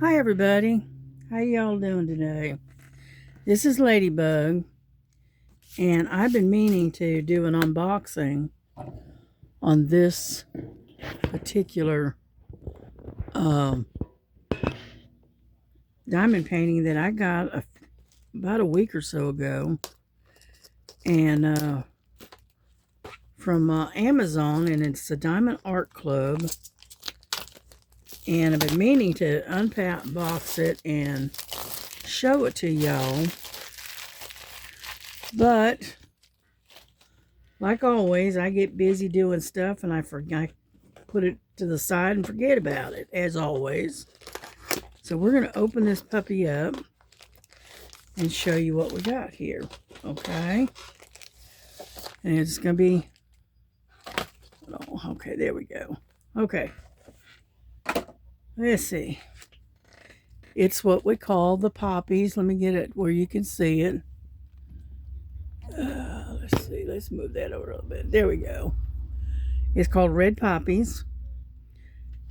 Hi everybody, how y'all doing today? This is Ladybug, and I've been meaning to do an unboxing on this particular diamond painting that I got about a week or so ago, and from Amazon, and it's a Diamond Art Club, and I've been meaning to unbox it and show it to y'all. But like always, I get busy doing stuff and I put it to the side and forget about it, as always. So we're going to open this puppy up and show you what we got here. Okay. And it's going to be, oh, okay, there we go. Okay. Let's see. It's what we call the poppies. Let me get it where you can see it. Let's see. Let's move that over a little bit. There we go. It's called Red Poppies.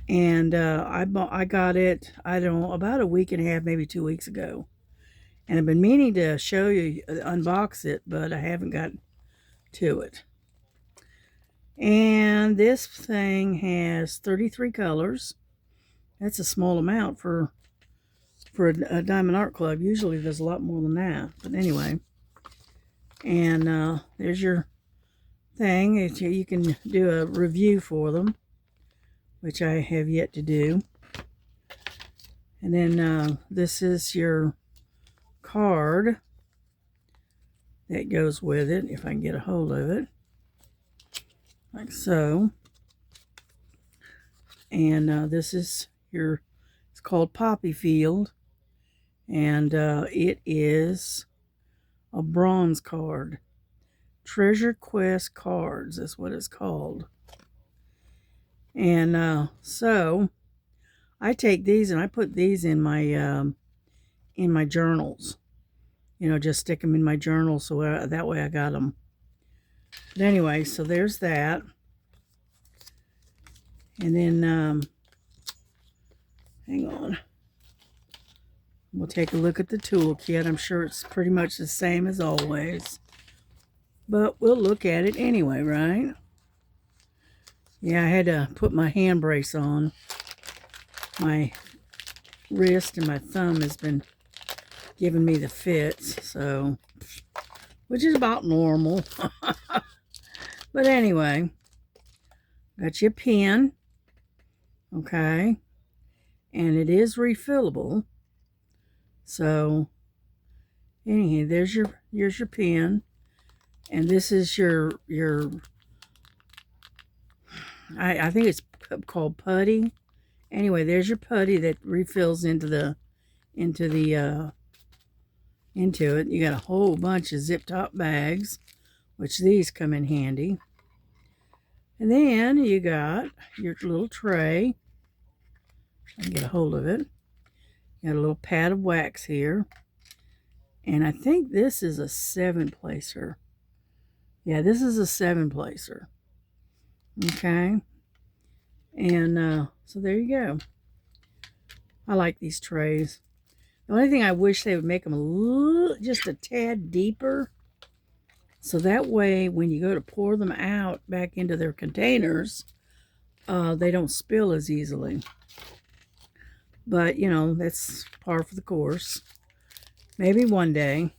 And I got it, I don't know, about a week and a half, maybe 2 weeks ago. And I've been meaning to show you, unbox it, but I haven't got to it. And this thing has 33 colors. That's a small amount for a Diamond Art Club. Usually there's a lot more than that. But anyway. And there's your thing. You can do a review for them, which I have yet to do. And then this is your card that goes with it, if I can get a hold of it, like so. And this is it's called Poppy Field, and it is a bronze card. Treasure Quest cards is what it's called. And so I take these and I put these in my journals. You know, just stick them in my journal so that way I got them. But anyway, so there's that. And then, hang on. We'll take a look at the toolkit. I'm sure it's pretty much the same as always. But we'll look at it anyway, right? Yeah, I had to put my hand brace on. My wrist and my thumb has been giving me the fits, so, which is about normal. But anyway, got your pen, okay, and it is refillable. So anyhow, here's your pen, and this is your I think it's called putty. Anyway, there's your putty that refills into it. You got a whole bunch of zip top bags, which these come in handy. And then you got your little tray. I can get a hold of it. You got a little pad of wax here. And I think this is a 7-placer. Yeah, this is a 7-placer. Okay. And so there you go. I like these trays. The only thing I wish they would make them just a tad deeper, so that way when you go to pour them out back into their containers, they don't spill as easily. But, you know, that's par for the course. Maybe one day,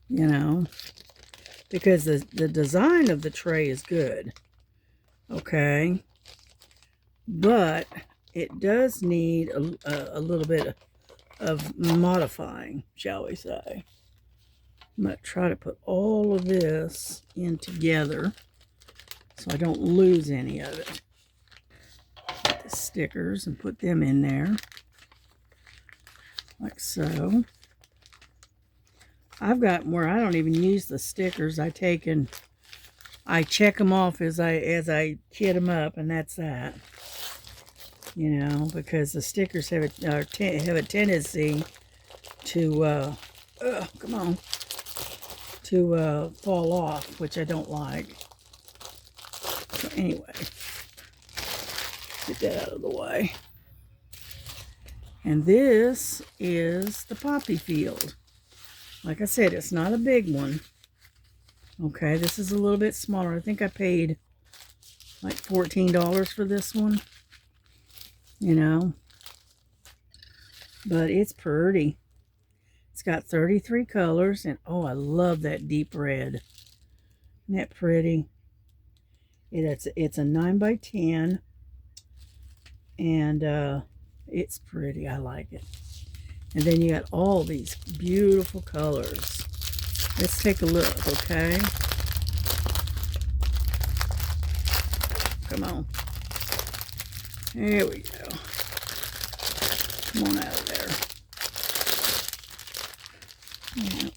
you know, because the design of the tray is good, okay? But it does need a little bit of modifying, shall we say. I'm going to try to put all of this in together so I don't lose any of it. Get the stickers and put them in there, like so. I've got where I don't even use the stickers. I check them off as I kit them up, and that's that. You know, because the stickers have a tendency to come on, to fall off, which I don't like. So anyway, get that out of the way. And this is the poppy field. Like I said, it's not a big one. Okay, this is a little bit smaller. I think I paid like $14 for this one. You know. But it's pretty. It's got 33 colors. And oh, I love that deep red. Isn't that pretty? It's a 9 by 10. And it's pretty. I like it. And then you got all these beautiful colors. Let's take a look, okay? Come on. There we go. Come on out of there. Yeah.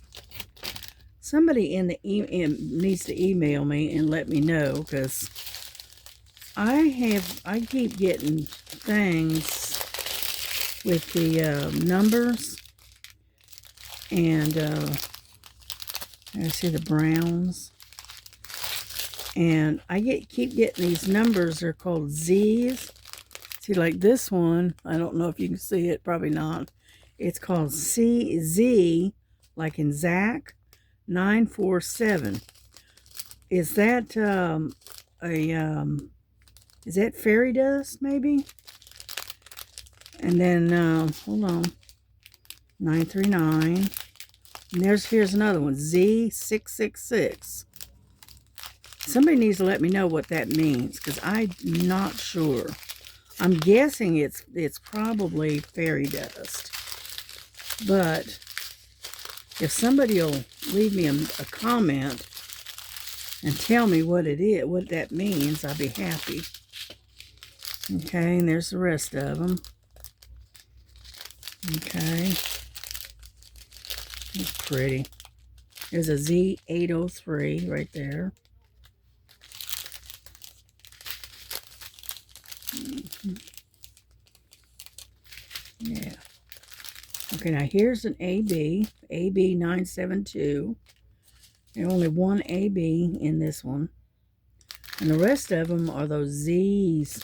Somebody in the needs to email me and let me know, because I keep getting things with the numbers, and I see the browns, and I keep getting these numbers. They're called Z's. See, like this one, I don't know if you can see it, probably not. It's called CZ, like in Zach, 947. Is that is that fairy dust, maybe? And then, hold on, 939. And here's another one, Z666. Somebody needs to let me know what that means, because I'm not sure. I'm guessing it's probably fairy dust. But if somebody will leave me a comment and tell me what it is, what that means, I'll be happy. Okay, and there's the rest of them. Okay. It's pretty. There's a Z803 right there. Yeah. Okay, now here's an AB 972. There's only one AB in this one. And the rest of them are those Z's,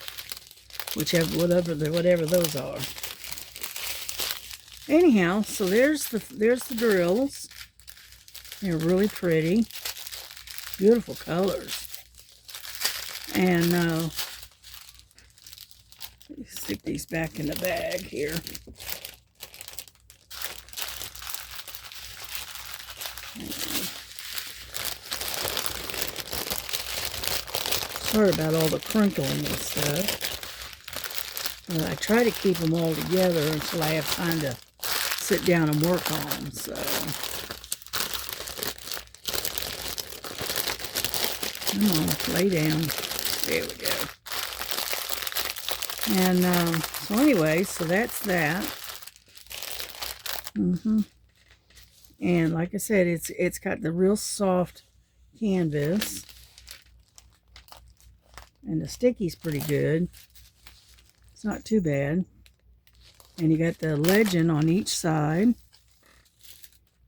whatever those are. Anyhow, so there's the drills. They're really pretty. Beautiful colors. And stick these back in the bag here. Sorry about all the crinkling and stuff. I try to keep them all together until I have time to sit down and work on them. So, come on, lay down. There we go. And so anyway, so that's that. And like I said, it's got the real soft canvas, and the sticky's pretty good. It's not too bad. And you got the legend on each side.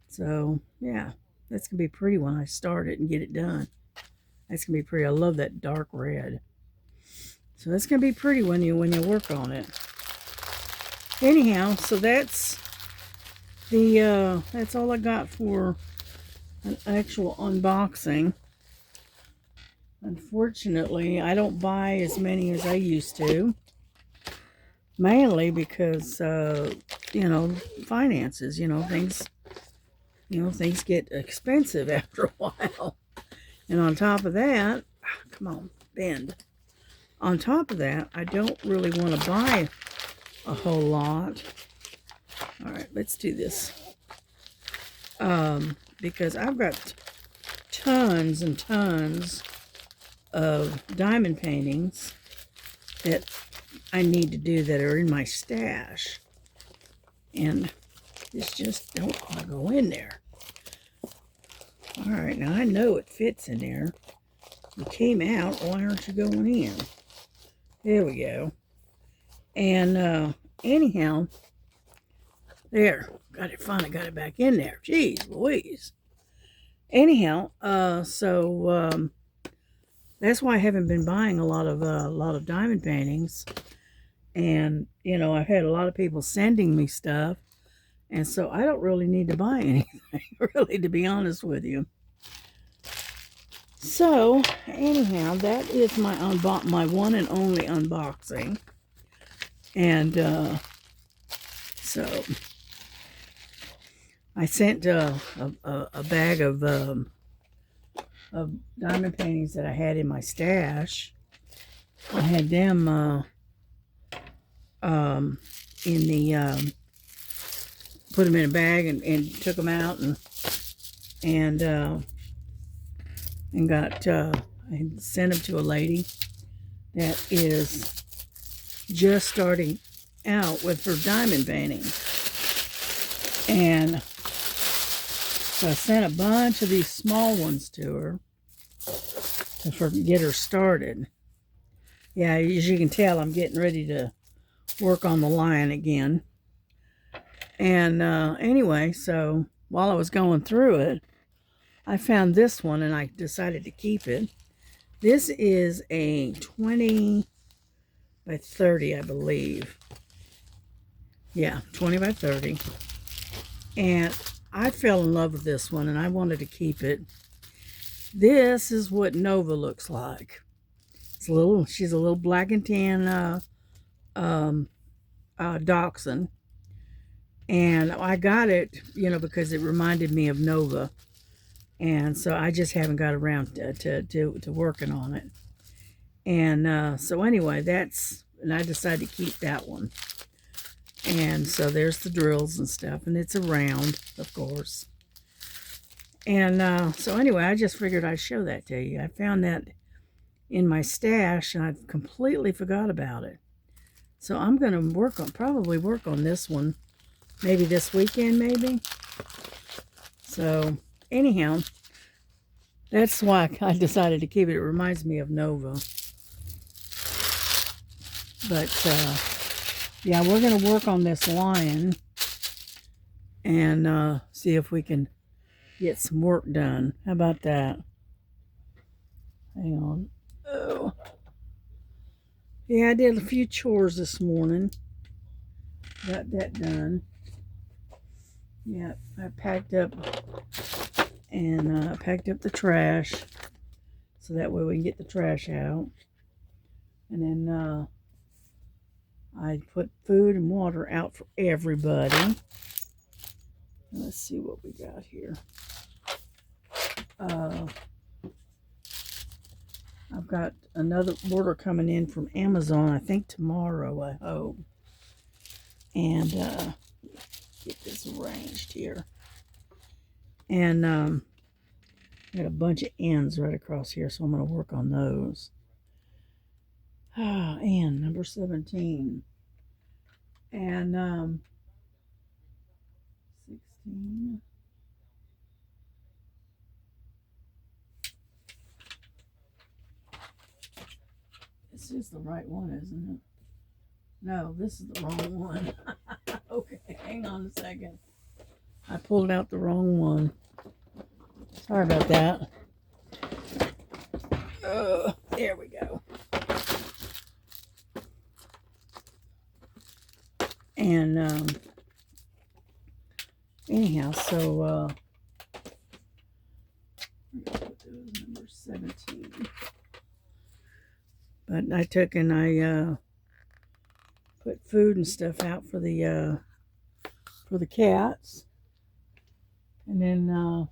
So yeah, that's gonna be pretty when I start it and get it done. That's gonna be pretty. I love that dark red. So that's gonna be pretty when you work on it. Anyhow, so that's all I got for an actual unboxing. Unfortunately, I don't buy as many as I used to. Mainly because you know, finances, things get expensive after a while. And on top of that, come on, bend. On top of that, I don't really want to buy a whole lot. All right, let's do this. Because I've got tons and tons of diamond paintings that I need to do that are in my stash. And this just don't want to go in there. All right, now I know it fits in there. You came out, why aren't you going in? There we go. And anyhow, there, finally got it back in there. Jeez Louise. Anyhow, so that's why I haven't been buying a lot of diamond paintings. And, you know, I've had a lot of people sending me stuff. And so I don't really need to buy anything, really, to be honest with you. So, anyhow, that is my one and only unboxing. And so I sent a bag of diamond paintings that I had in my stash. I had them in the put them in a bag and took them out and got I sent them to a lady that is just starting out with her diamond painting. And so I sent a bunch of these small ones to her to get her started. Yeah, as you can tell, I'm getting ready to work on the lion again. And anyway, so while I was going through it, I found this one and I decided to keep it. This is a 20 by 30, I believe. Yeah, 20 by 30. And I fell in love with this one and I wanted to keep it. This is what Nova looks like. She's a little black and tan dachshund. And I got it, you know, because it reminded me of Nova. And so I just haven't got around to working on it. And so anyway, and I decided to keep that one. And so there's the drills and stuff. And it's a round, of course. And so anyway, I just figured I'd show that to you. I found that in my stash and I completely forgot about it. So I'm going to probably work on this one. Maybe this weekend, maybe. So anyhow, that's why I decided to keep it. It reminds me of Nova. But yeah, we're going to work on this lion and see if we can get some work done. How about that? Hang on. Oh. Yeah, I did a few chores this morning. Got that done. Yeah, I packed up and packed up the trash so that way we can get the trash out. And then I put food and water out for everybody. Let's see what we got here. I've got another order coming in from Amazon, I think tomorrow, I hope. And get this arranged here. And I got a bunch of ends right across here, so I'm going to work on those. And number 17. And 16. This is the right one, isn't it? No, this is the wrong one. Okay, hang on a second. I pulled out the wrong one. Sorry about that. There we go. And anyhow, so number 17. But I took and I put food and stuff out for the cats. And then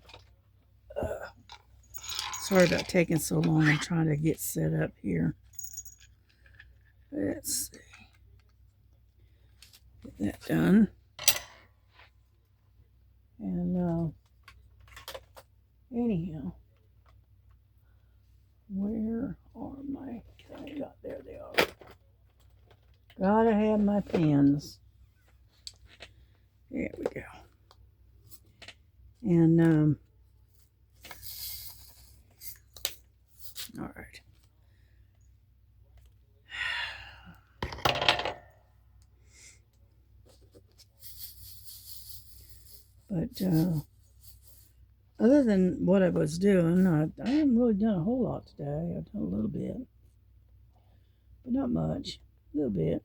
sorry about taking so long. I'm trying to get set up here. Let's see. Get that done. And anyhow, where are my... There they are. Gotta have my pens. There we go. And all right. But other than what I was doing, I haven't really done a whole lot today. I've done a little bit, but not much. A little bit.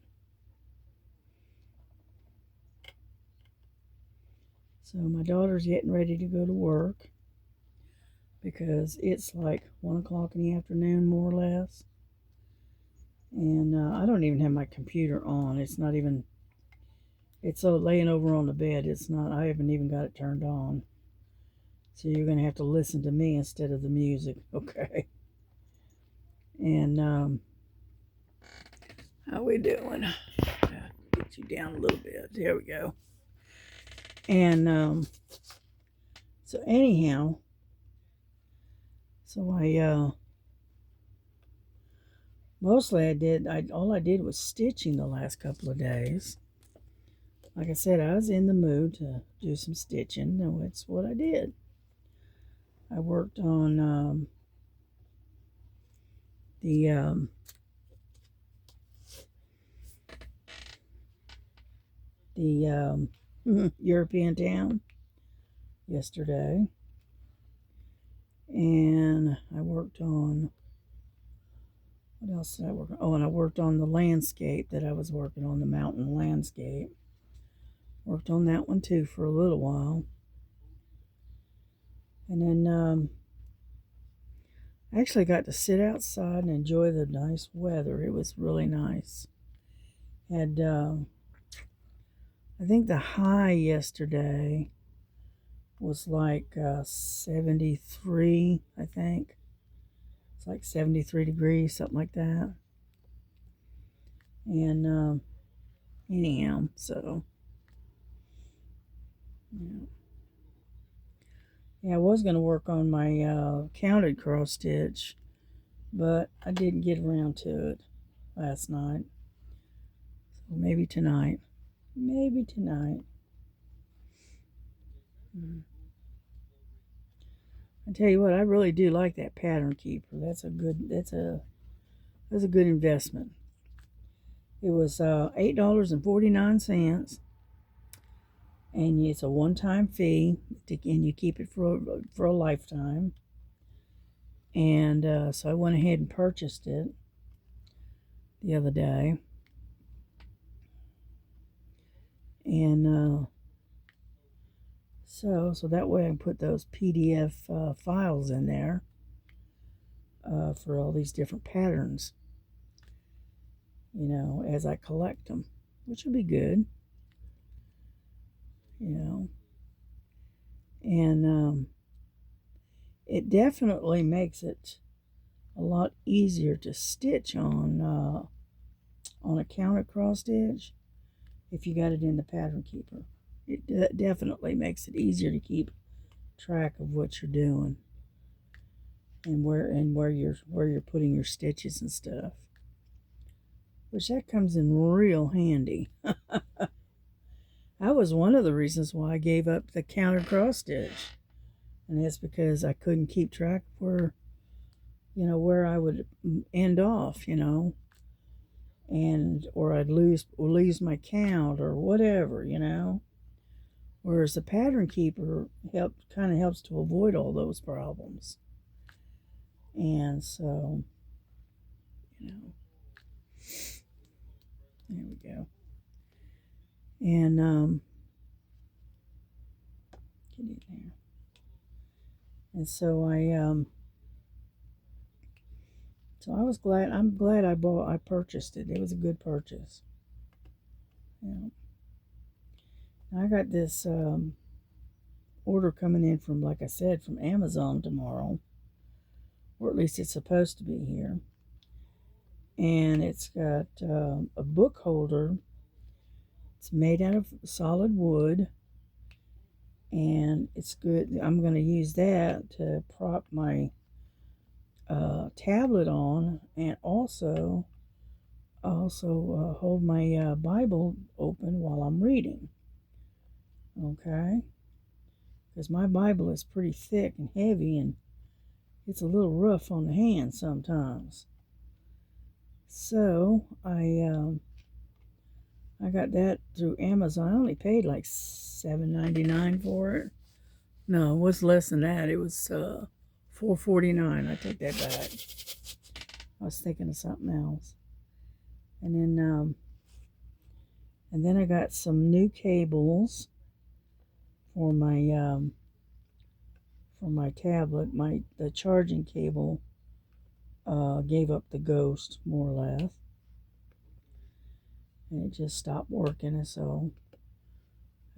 So my daughter's getting ready to go to work because it's like 1 o'clock in the afternoon, more or less. And I don't even have my computer on. It's not even, it's laying over on the bed. It's not, I haven't even got it turned on. So you're going to have to listen to me instead of the music, okay? And how we doing? Get you down a little bit. There we go. And so anyhow, so mostly all I did was stitching the last couple of days. Like I said, I was in the mood to do some stitching, and that's what I did. I worked on the European town yesterday, and I worked on, what else did I work on? Oh, and I worked on the landscape that I was working on, the mountain landscape. Worked on that one too for a little while. And then I actually got to sit outside and enjoy the nice weather. It was really nice. Had, I think the high yesterday was like 73, I think. It's like 73 degrees, something like that. And anyhow, so yeah, I was going to work on my counted cross stitch, but I didn't get around to it last night. So maybe tonight. Maybe tonight. I tell you what, I really do like that pattern keeper. That's a good investment. It was $8.49, and it's a one-time fee, and you keep it for a lifetime. And so I went ahead and purchased it the other day, and so that way I can put those PDF files in there for all these different patterns, you know, as I collect them, which will be good, you know. And it definitely makes it a lot easier to stitch on a counter cross stitch if you got it in the pattern keeper. It definitely makes it easier to keep track of what you're doing and where you're putting your stitches and stuff, which that comes in real handy. That was one of the reasons why I gave up the counter cross stitch, and that's because I couldn't keep track of where I would end off, and or I'd lose my count or whatever, Whereas the pattern keeper kind of helps to avoid all those problems. And so, there we go. And get it there. And so I was glad. I'm glad I purchased it. It was a good purchase. Yeah. I got this order coming in from, like I said, from Amazon tomorrow, or at least it's supposed to be here. And it's got a book holder. It's made out of solid wood, and it's good. I'm going to use that to prop my tablet on, and also hold my Bible open while I'm reading. Okay, because my Bible is pretty thick and heavy, and it's a little rough on the hand sometimes. So I got that through Amazon. I only paid like $7.99 for it. No, it was less than that. It was $4.49. I take that back. I was thinking of something else. And then I got some new cables for my tablet, the charging cable gave up the ghost, more or less, and it just stopped working. And so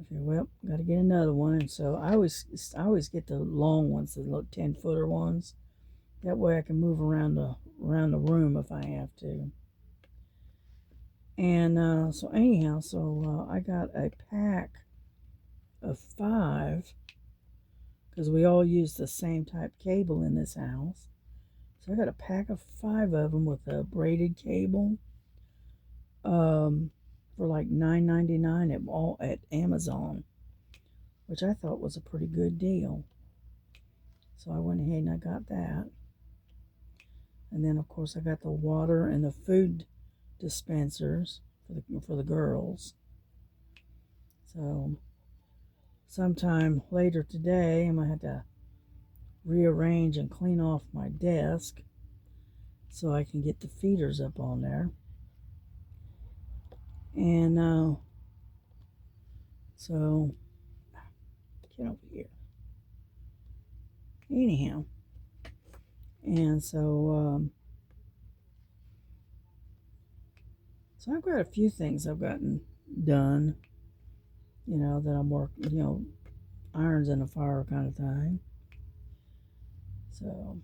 I figured, well, got to get another one. And so I always get the long ones, the little 10-footer ones. That way I can move around the room if I have to. And so anyhow, I got a pack of 5 because we all use the same type cable in this house. So I got a pack of 5 of them with a braided cable for like $9.99 at Amazon, which I thought was a pretty good deal. So I went ahead and I got that. And then of course I got the water and the food dispensers for the girls. So sometime later today I'm gonna have to rearrange and clean off my desk so I can get the feeders up on there. And so get over here. Anyhow, and so I've got a few things I've gotten done, that I'm working, irons in the fire kind of thing. So,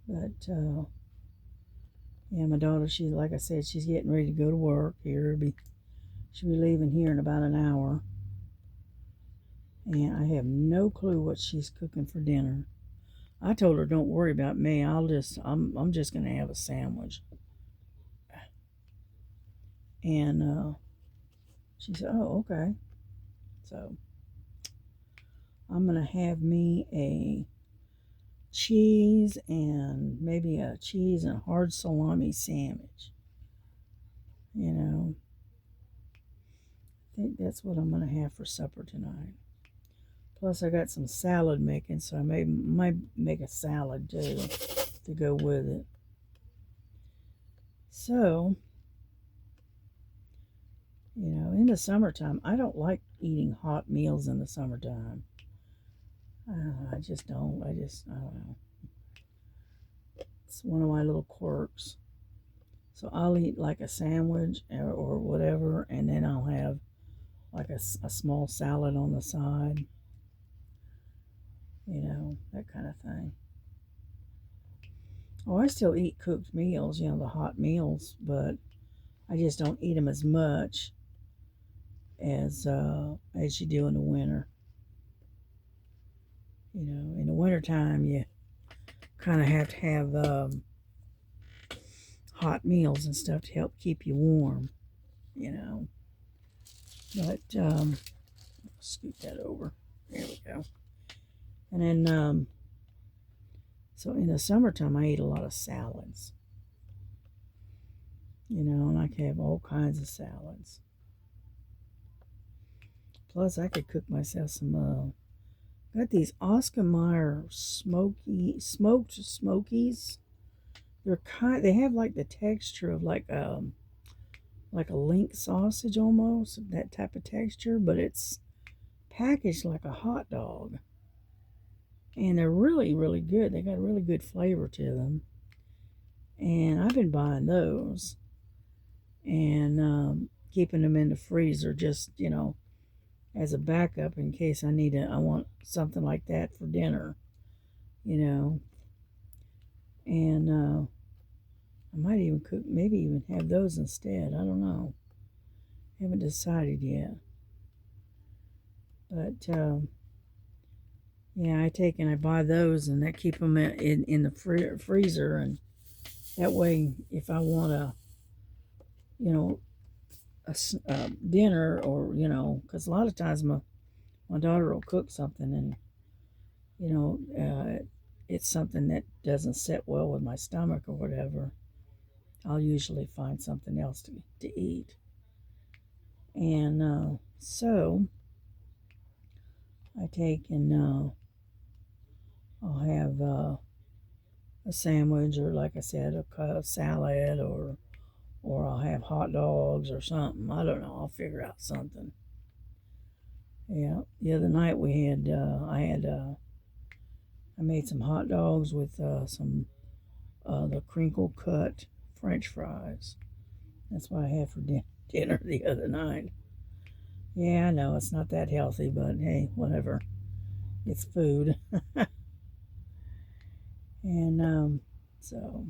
but yeah, my daughter, like I said, she's getting ready to go to work here. She'll be leaving here in about an hour. And I have no clue what she's cooking for dinner. I told her, don't worry about me. I'm just going to have a sandwich. And she said, oh, okay. So I'm going to have me a cheese and maybe a cheese and hard salami sandwich. I think that's what I'm going to have for supper tonight. Plus I got some salad making, so I might make a salad too to go with it. So, in the summertime, I don't like eating hot meals in the summertime. I just don't. I don't know. It's one of my little quirks. So I'll eat like a sandwich or whatever, and then I'll have like a small salad on the side. That kind of thing. Oh, I still eat cooked meals, the hot meals, but I just don't eat them as much as you do in the winter. In the wintertime, you kind of have to have hot meals and stuff to help keep you warm, But scoot that over. There we go. And then, so in the summertime, I eat a lot of salads. And I can have all kinds of salads. Plus, I could cook myself some, got these Oscar Mayer smoked smokies. They have like the texture of like a link sausage almost, that type of texture, but it's packaged like a hot dog. And they're really, really good. They got a really good flavor to them. And I've been buying those and keeping them in the freezer just, as a backup in case I want something like that for dinner, And I might even maybe even have those instead. I don't know. Haven't decided yet. But yeah, I buy those and I keep them in the freezer, and that way if I want a dinner or because a lot of times my daughter will cook something and it's something that doesn't sit well with my stomach or whatever, I'll usually find something else to eat. And so I take and I'll have a sandwich, or like I said, a salad, or I'll have hot dogs or something. I don't know. I'll figure out something. Yeah, the other night we had, I made some hot dogs with some the crinkle cut French fries. That's what I had for dinner the other night. Yeah, I know it's not that healthy, but hey, whatever. It's food. And so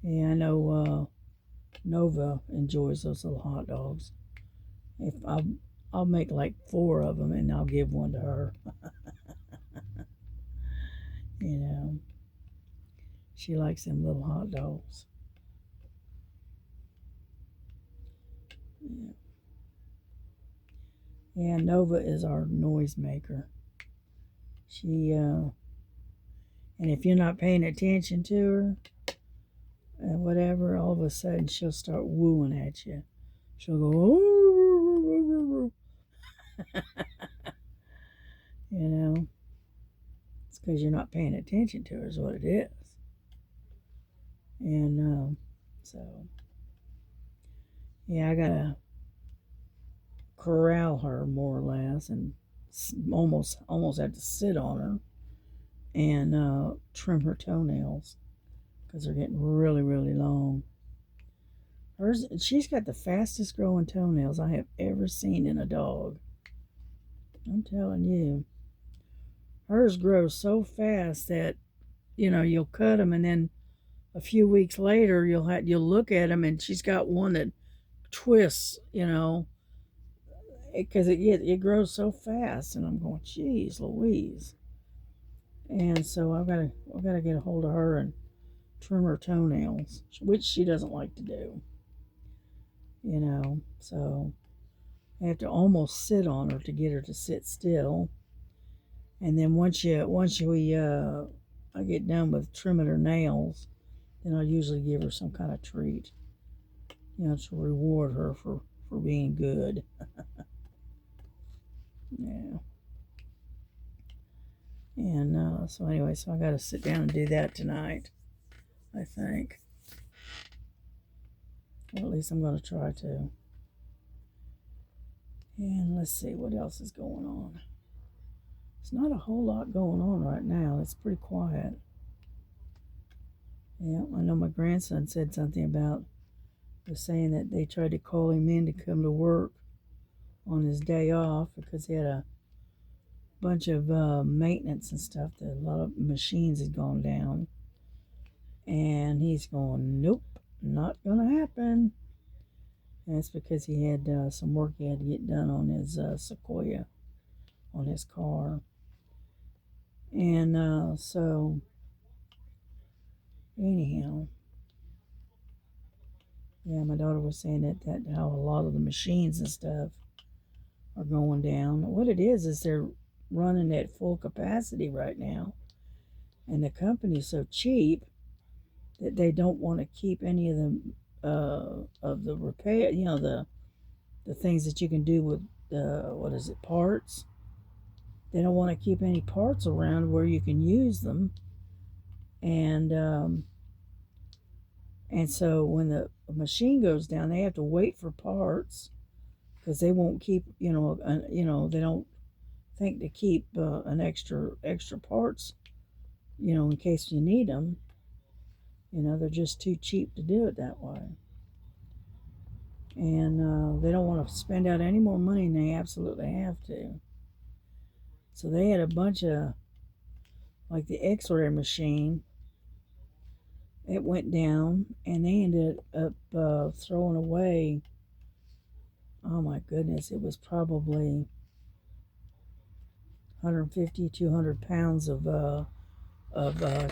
yeah, I know Nova enjoys those little hot dogs. If I'll make like 4 of them and I'll give one to her. You know, she likes them little hot dogs. Yeah, yeah, Nova is our noise maker. She and if you're not paying attention to her and whatever, all of a sudden she'll start wooing at you. She'll go, oh, you know, it's because you're not paying attention to her, is what it is. And so, yeah, I gotta corral her more or less, and almost have to sit on her and trim her toenails because they're getting really, really long. She's got the fastest growing toenails I have ever seen in a dog. I'm telling you, hers grows so fast that you'll cut them, and then a few weeks later you'll look at them, and she's got one that twists, because it grows so fast, and I'm going, geez, Louise. And so I've got to get a hold of her and trim her toenails, which she doesn't like to do, So I have to almost sit on her to get her to sit still. And then once I get done with trimming her nails, then I'll usually give her some kind of treat, to reward her for being good. Yeah. And so anyway, so I got to sit down and do that tonight, I think. Or at least I'm going to try to. And let's see what else is going on. There's not a whole lot going on right now. It's pretty quiet. Yeah, I know my grandson said something about, was saying that they tried to call him in to come to work on his day off because he had a bunch of maintenance and stuff. That a lot of machines had gone down. And he's going, nope, not going to happen. And it's because he had some work he had to get done on his Sequoia, on his car. And so, anyhow, yeah, my daughter was saying that how a lot of the machines and stuff are going down. What it is they're running at full capacity right now. And the company's so cheap that they don't want to keep any of the repair, the things that you can do with parts. They don't want to keep any parts around where you can use them, and so when the machine goes down, they have to wait for parts because they won't keep, they don't think to keep an extra parts, in case you need them. They're just too cheap to do it that way. And they don't want to spend out any more money than they absolutely have to. So they had a bunch of, like the X-ray machine, it went down, and they ended up throwing away, oh my goodness, it was probably 150, 200 pounds of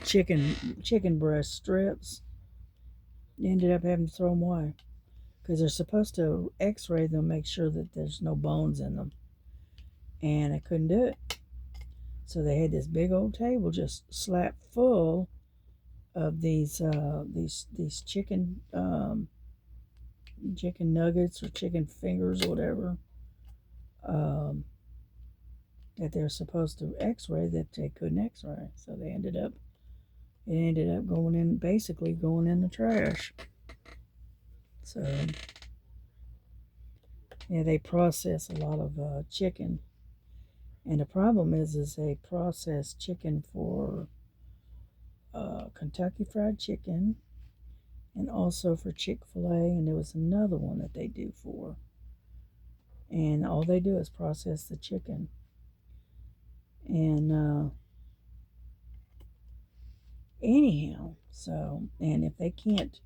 chicken breast strips. They ended up having to throw them away because they're supposed to X-ray them, make sure that there's no bones in them, and I couldn't do it. So they had this big old table just slapped full of these chicken chicken nuggets or chicken fingers or whatever that they're supposed to X-ray that they couldn't X-ray. So it ended up going in the trash. So Yeah, they process a lot of chicken. And the problem is they process chicken for Kentucky Fried Chicken and also for Chick-fil-A. And there was another one that they do for. And all they do is process the chicken. And anyhow, so, and if they can't,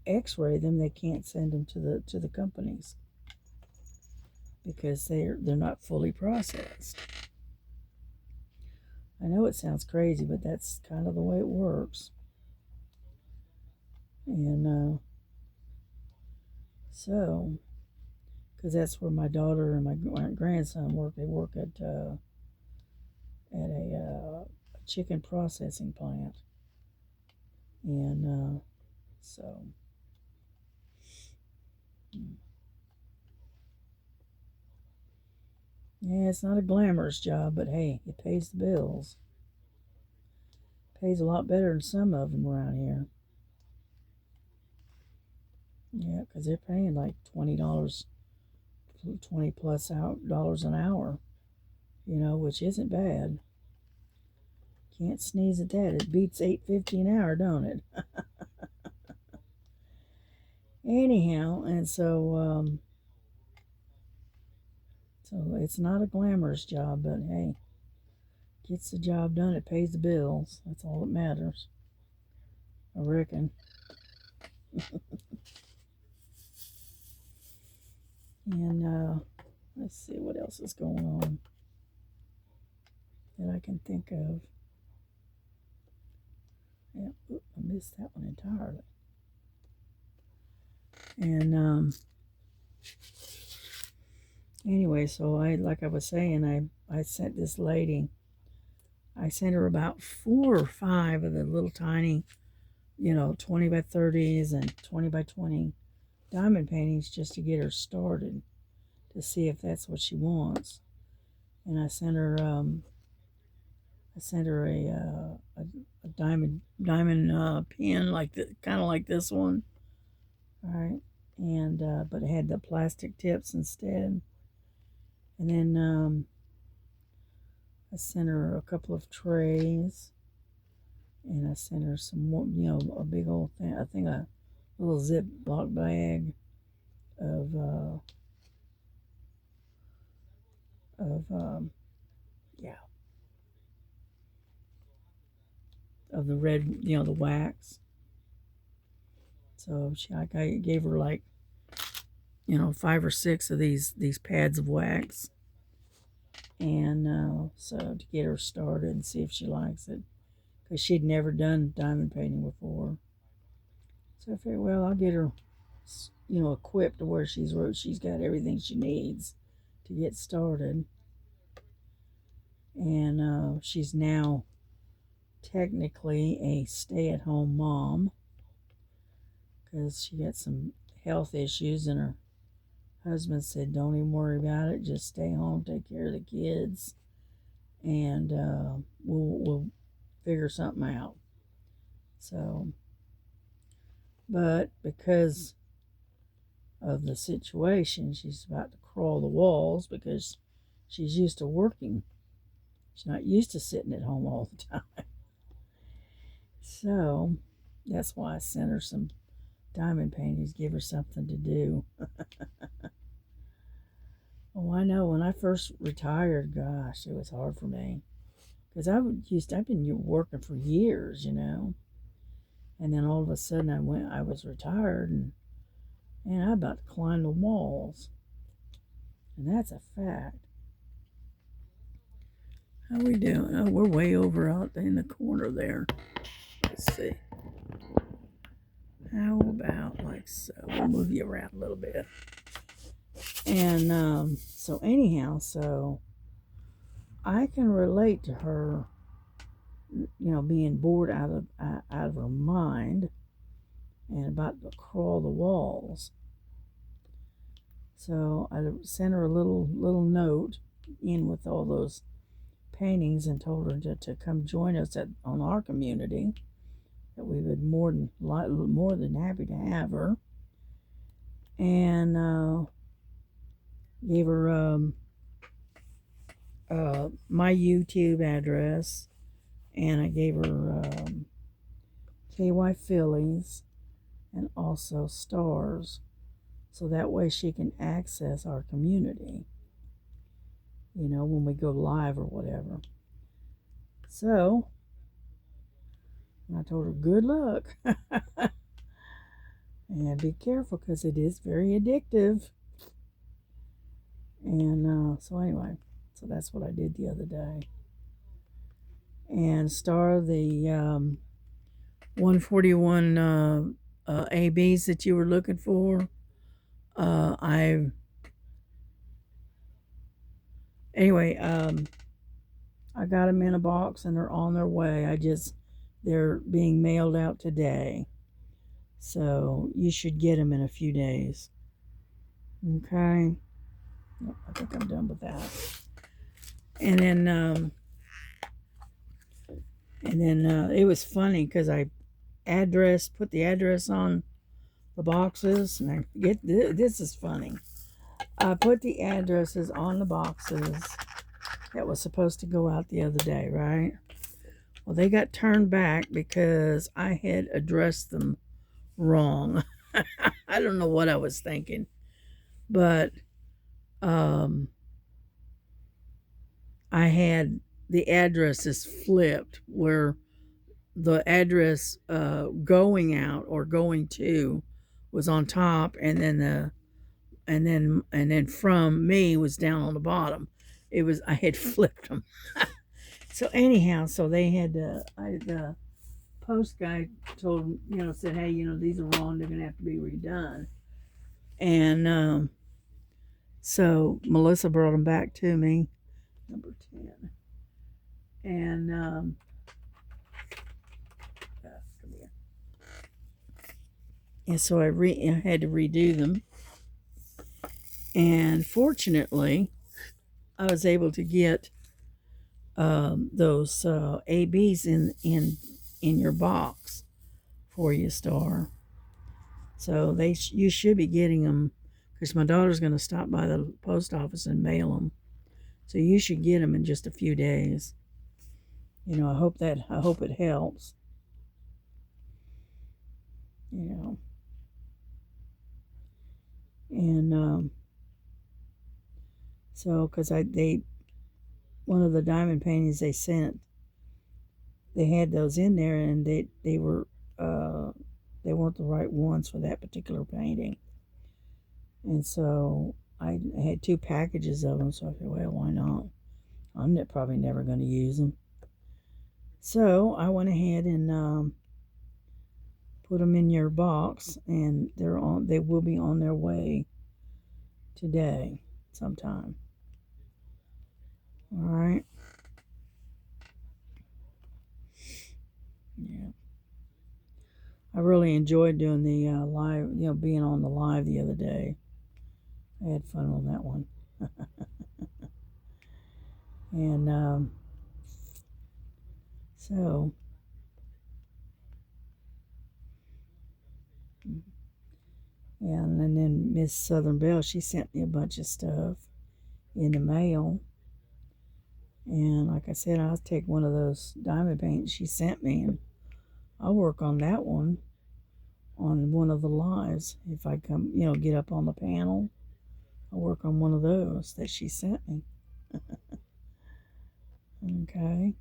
x-ray them, they can't send them to the companies because they're not fully processed. I know it sounds crazy, but that's kind of the way it works. And so, because that's where my daughter and my grandson work. They work at a chicken processing plant, and so. Yeah, it's not a glamorous job, but hey, it pays the bills. Pays a lot better than some of them around here. Yeah, because they're paying like $20, 20 plus dollars an hour, which isn't bad. Can't sneeze at that. It beats $8.50 an hour, don't it? Anyhow, and so it's not a glamorous job, but hey, gets the job done. It pays the bills. That's all that matters, I reckon. And let's see what else is going on that I can think of. Yeah, I missed that one entirely. And anyway, so like I was saying, I sent this lady. I sent her about 4 or 5 of the little tiny, 20 by 30s and 20 by 20 diamond paintings just to get her started, to see if that's what she wants. And I sent her a diamond pen kind of like this one. All right, and but it had the plastic tips instead. And then I sent her a couple of trays, and I sent her some more, a big old thing. I think a little Ziploc bag of of the red, the wax. So I gave her like 5 or 6 of these pads of wax, and so to get her started and see if she likes it, because she'd never done diamond painting before. So I figured, well, I'll get her, equipped to where she's got everything she needs to get started. And she's now technically a stay-at-home mom because she got some health issues, and her husband said, don't even worry about it, just stay home, take care of the kids, and we'll figure something out. So, but because of the situation, she's about to crawl the walls because she's used to working. She's not used to sitting at home all the time. So that's why I sent her some diamond paintings, give her something to do. Oh, I know. When I first retired, gosh, it was hard for me because I've been working for years, and then all of a sudden I was retired, and I about to climb the walls, and that's a fact. How we doing? Oh, we're way over out in the corner there. Let's see. How about like so? We'll move you around a little bit. And so anyhow, so I can relate to her, being bored out of her mind and about to crawl the walls. So I sent her a little more in with all those paintings and told her to come join us on our community. That we would more than happy to have her. and gave her my YouTube address, and I gave her KY Phillies and also stars, so that way she can access our community, you know, when we go live or whatever. So I told her good luck and be careful because it is very addictive. And so anyway, so that's what I did the other day. And star the 141 ABs that you were looking for. I anyway, I got them in a box and they're on their way. They're being mailed out today, so you should get them in a few days. Okay. I think I'm done with that. And then it was funny because I put the address on the boxes, and I get this is funny. I put the addresses on the boxes that was supposed to go out the other day, right? Well, they got turned back because I had addressed them wrong. I don't know what I was thinking, but I had the addresses flipped where the address going out or going to was on top, and then from me was down on the bottom. I had flipped them. So anyhow, so they had the post guy told them, said, hey, these are wrong, they're gonna have to be redone. And so Melissa brought them back to me, number 10. And come here. And so I had to redo them. And fortunately, I was able to get those ABs in your box for you, Star. So you should be getting them, because my daughter's going to stop by the post office and mail them. So you should get them in just a few days. I hope it helps. And so because one of the diamond paintings they sent, they had those in there, and they weren't the right ones for that particular painting. And so I had 2 packages of them, so I said, well, why not? I'm probably never going to use them. So I went ahead and put them in your box, and they will be on their way today sometime. All right. Yeah. I really enjoyed doing the live, being on the live the other day. I had fun on that one. And so, and then Miss Southern Belle, she sent me a bunch of stuff in the mail. And like I said, I'll take one of those diamond paints she sent me, and I'll work on that one on one of the lives. If I come, get up on the panel, I'll work on one of those that she sent me. Okay.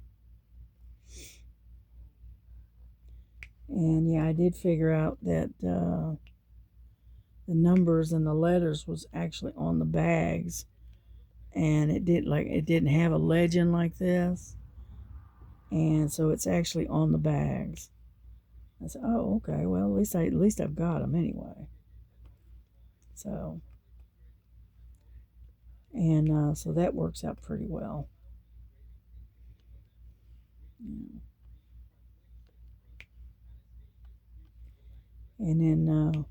And yeah, I did figure out that the numbers and the letters was actually on the bags, and it didn't have a legend like this, and so it's actually on the bags. I said, oh, okay, well, at least I've got them anyway. So, and so that works out pretty well. Yeah. And then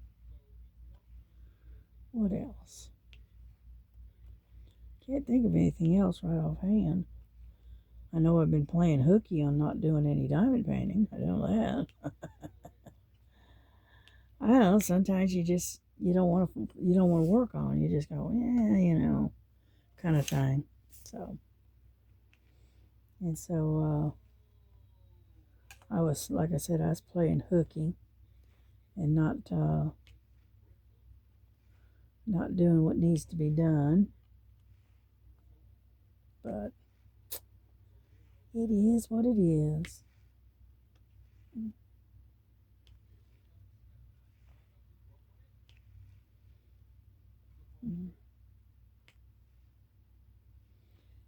what else? Can't think of anything else right offhand. I know I've been playing hooky on not doing any diamond painting. I know that. I don't know, sometimes you just you don't want to work on. You just go, yeah, kind of thing. So and so I was, like I said, I was playing hooky and not doing what needs to be done. But it is what it is.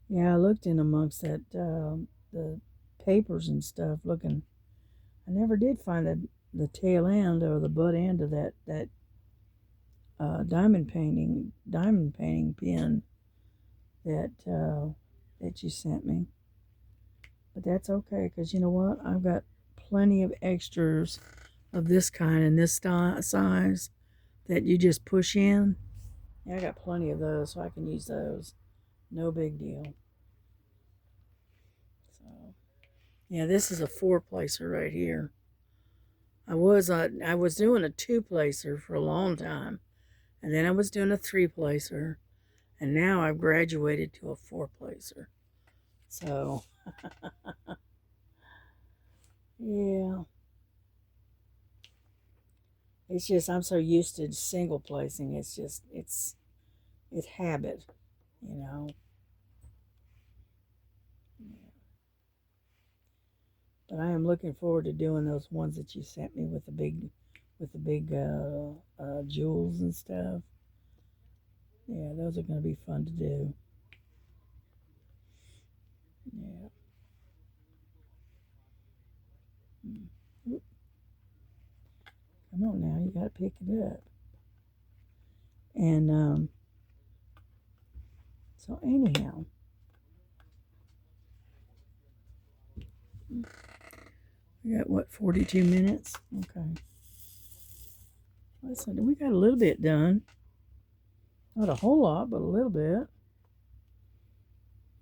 Yeah, I looked in amongst that the papers and stuff, looking. I never did find the tail end or the butt end of that diamond painting pen that you sent me. But that's okay, because you know what? I've got plenty of extras of this kind and this size that you just push in. Yeah, I got plenty of those, so I can use those. No big deal. So, yeah, this is a 4-placer right here. I was doing a 2-placer for a long time, and then I was doing a 3-placer, and now I've graduated to a 4-placer. So, yeah, it's just I'm so used to single placing. It's habit, you know. But I am looking forward to doing those ones that you sent me with the big jewels and stuff. Yeah, those are going to be fun to do. Yeah. Oop, come on now, you got to pick it up. And so anyhow, we got what, 42 minutes? Okay. Listen, we got a little bit done. Not a whole lot, but a little bit.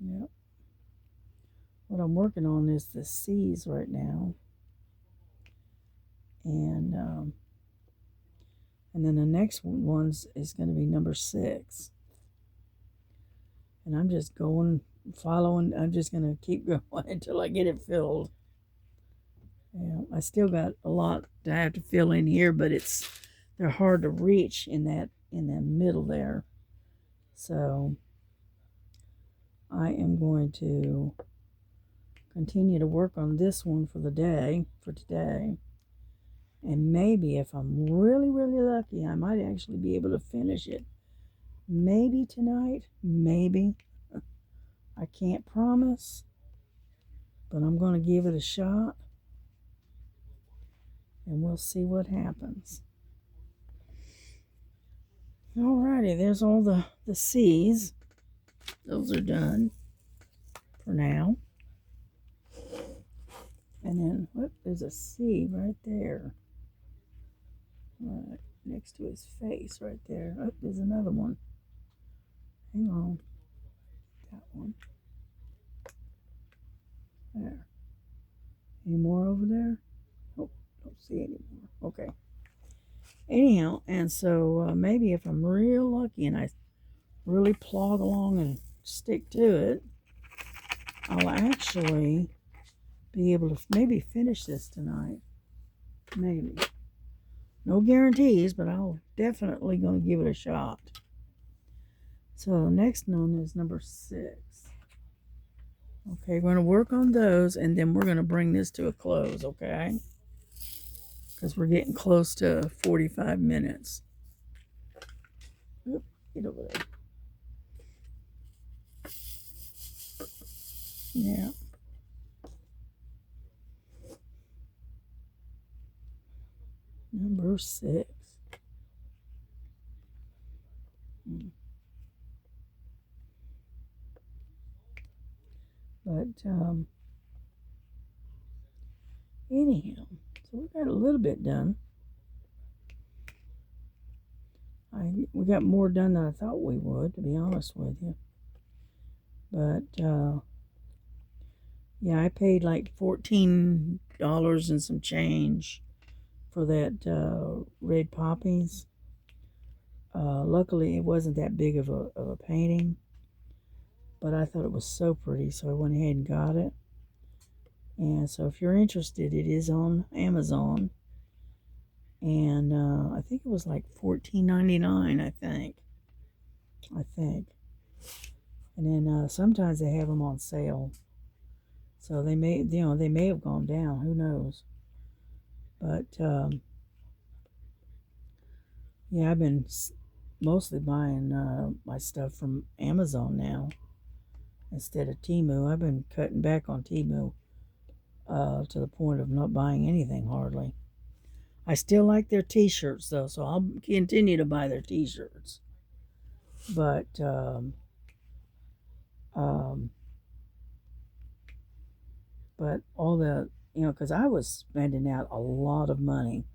Yep. What I'm working on is the C's right now. And then the next one's is going to be number 6. And I'm just following. I'm just going to keep going until I get it filled. Yeah, I still got a lot to have to fill in here, but they're hard to reach in the middle there. So I am going to continue to work on this one for today. And maybe if I'm really, really lucky, I might actually be able to finish it. Maybe tonight, maybe. I can't promise, but I'm going to give it a shot. And we'll see what happens. Alrighty, there's all the C's. Those are done for now. And then, there's a C right there. Right next to his face right there. Oh, there's another one. Hang on. That one. There. Any more over there? Oh, don't see any more. Okay. Anyhow, and so maybe if I'm real lucky and I really plod along and stick to it, I'll actually be able to maybe finish this tonight. Maybe. No guarantees, but I'll definitely going to give it a shot. So next one is number 6. Okay, we're going to work on those, and then we're going to bring this to a close, okay? Because we're getting close to 45 minutes. Oop, get over there. Yeah. Number 6. But anyhow, so we got a little bit done. We got more done than I thought we would, to be honest with you. But yeah, I paid like $14 and some change for that red poppies. Luckily, it wasn't that big of a painting, but I thought it was so pretty, so I went ahead and got it. And so if you're interested, it is on Amazon. And I think it was like $14.99, I think. And then sometimes they have them on sale. So they may have gone down. Who knows? But yeah, I've been mostly buying my stuff from Amazon now instead of Temu. I've been cutting back on Temu to the point of not buying anything hardly. I still like their t-shirts though, so I'll continue to buy their t-shirts. But but all the, because I was spending out a lot of money.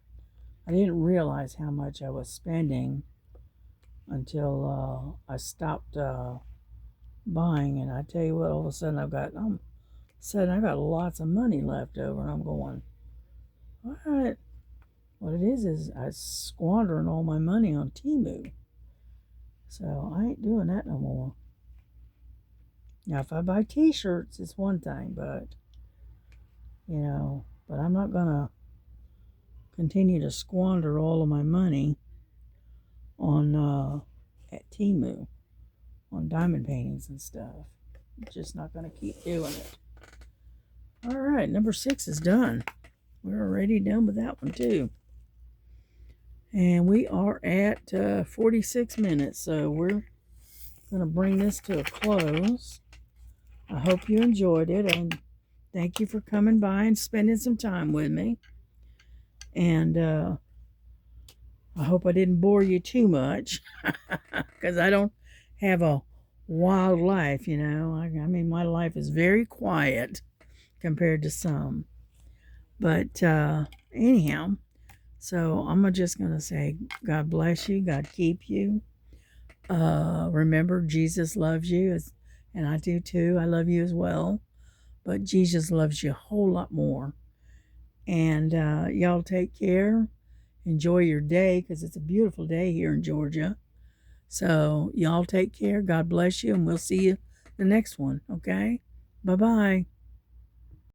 I didn't realize how much I was spending until I stopped buying, and I tell you what, all of a sudden I got lots of money left over, and I'm going, what? What it is I squandering all my money on Temu. So I ain't doing that no more. Now, if I buy t-shirts, it's one thing, but but I'm not gonna continue to squander all of my money on at Temu on diamond paintings and stuff. I'm just not gonna keep doing it. All right, number 6 is done. We're already done with that one too. And we are at 46 minutes, so we're going to bring this to a close. I hope you enjoyed it, and thank you for coming by and spending some time with me. And I hope I didn't bore you too much, because I don't have a wild life, I mean, my life is very quiet compared to some. But anyhow, so I'm just going to say, God bless you, God keep you. Remember, Jesus loves you, and I do too. I love you as well. But Jesus loves you a whole lot more. And y'all take care. Enjoy your day, because it's a beautiful day here in Georgia. So y'all take care. God bless you, and we'll see you the next one, okay? Bye-bye.